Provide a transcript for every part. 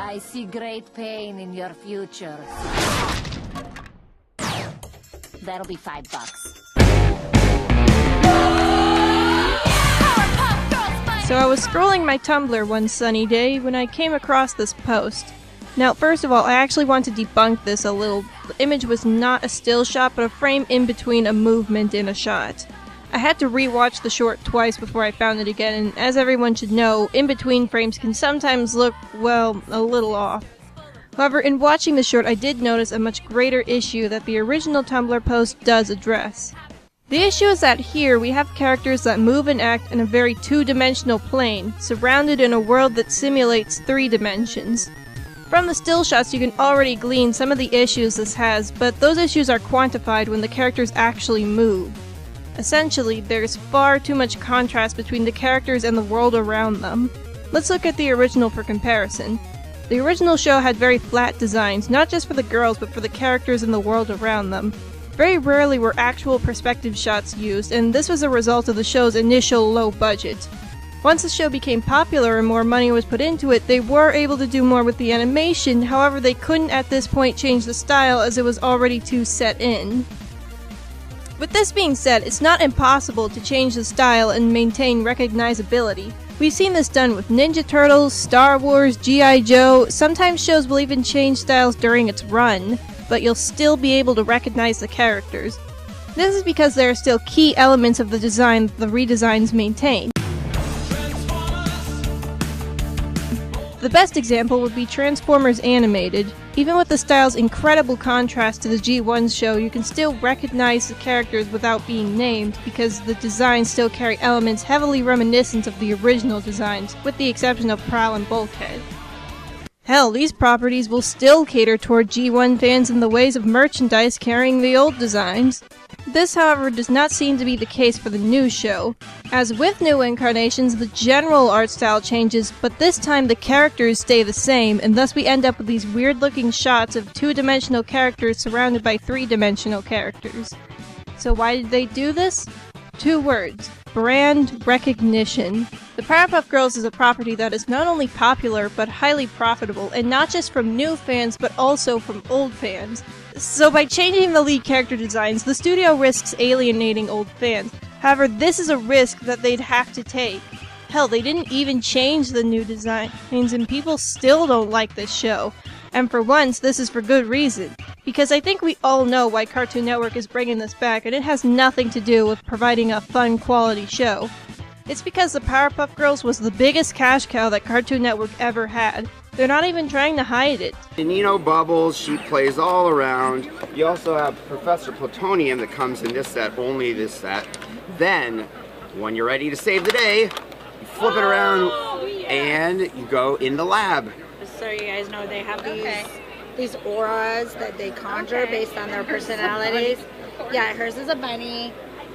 I see great pain in your future. That'll be $5. So I was scrolling my Tumblr one sunny day when I came across this post. Now, first of all, I actually want to debunk this a little. The image was not a still shot, but a frame in between a movement and a shot. I had to rewatch the short twice before I found it again, and as everyone should know, in-between frames can sometimes look, well, a little off. However, in watching the short, I did notice a much greater issue that the original Tumblr post does address. The issue is that here we have characters that move and act in a very two-dimensional plane, surrounded in a world that simulates 3 dimensions. From the still shots you can already glean some of the issues this has, but those issues are quantified when the characters actually move. Essentially, there's far too much contrast between the characters and the world around them. Let's look at the original for comparison. The original show had very flat designs, not just for the girls but for the characters and the world around them. Very rarely were actual perspective shots used, and this was a result of the show's initial low budget. Once the show became popular and more money was put into it, they were able to do more with the animation, however they couldn't at this point change the style as it was already too set in. With this being said, it's not impossible to change the style and maintain recognizability. We've seen this done with Ninja Turtles, Star Wars, G.I. Joe. Sometimes shows will even change styles during its run, but you'll still be able to recognize the characters. This is because there are still key elements of the design that the redesigns maintain. The best example would be Transformers Animated. Even with the style's incredible contrast to the G1 show, you can still recognize the characters without being named, because the designs still carry elements heavily reminiscent of the original designs, with the exception of Prowl and Bulkhead. Hell, these properties will still cater toward G1 fans in the ways of merchandise carrying the old designs. This, however, does not seem to be the case for the new show. As with new incarnations, the general art style changes, but this time the characters stay the same, and thus we end up with these weird-looking shots of two-dimensional characters surrounded by three-dimensional characters. So why did they do this? 2 words. Brand recognition. The Powerpuff Girls is a property that is not only popular, but highly profitable, and not just from new fans, but also from old fans. So by changing the lead character designs, the studio risks alienating old fans. However, this is a risk that they'd have to take. Hell, they didn't even change the new designs, and people still don't like this show. And for once, this is for good reason. Because I think we all know why Cartoon Network is bringing this back, and it has nothing to do with providing a fun, quality show. It's because the Powerpuff Girls was the biggest cash cow that Cartoon Network ever had. They're not even trying to hide it. Nino Bubbles, she plays all around. You also have Professor Plutonium that comes in this set, only this set. Then, when you're ready to save the day, you flip it around and you go in the lab. Just so you guys know, they have these auras that they conjure based on their personalities. Yeah, hers is a bunny,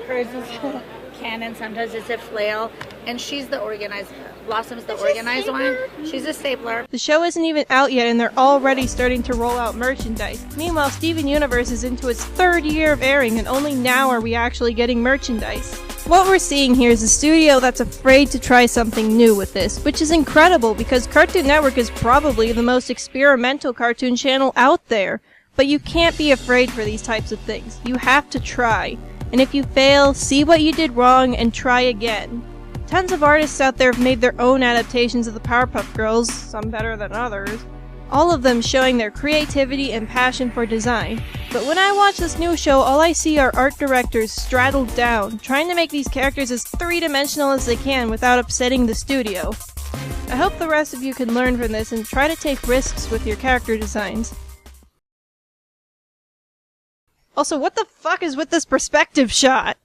hers is a cannon, sometimes it's a flail, and she's the organized, Blossom's the organized one. She's a stapler. The show isn't even out yet and they're already starting to roll out merchandise. Meanwhile, Steven Universe is into its 3rd year of airing and only now are we actually getting merchandise. What we're seeing here is a studio that's afraid to try something new with this, which is incredible because Cartoon Network is probably the most experimental cartoon channel out there. But you can't be afraid for these types of things. You have to try. And if you fail, see what you did wrong and try again. Tons of artists out there have made their own adaptations of the Powerpuff Girls, some better than others. All of them showing their creativity and passion for design. But when I watch this new show, all I see are art directors straddled down, trying to make these characters as three-dimensional as they can without upsetting the studio. I hope the rest of you can learn from this and try to take risks with your character designs. Also, what the fuck is with this perspective shot?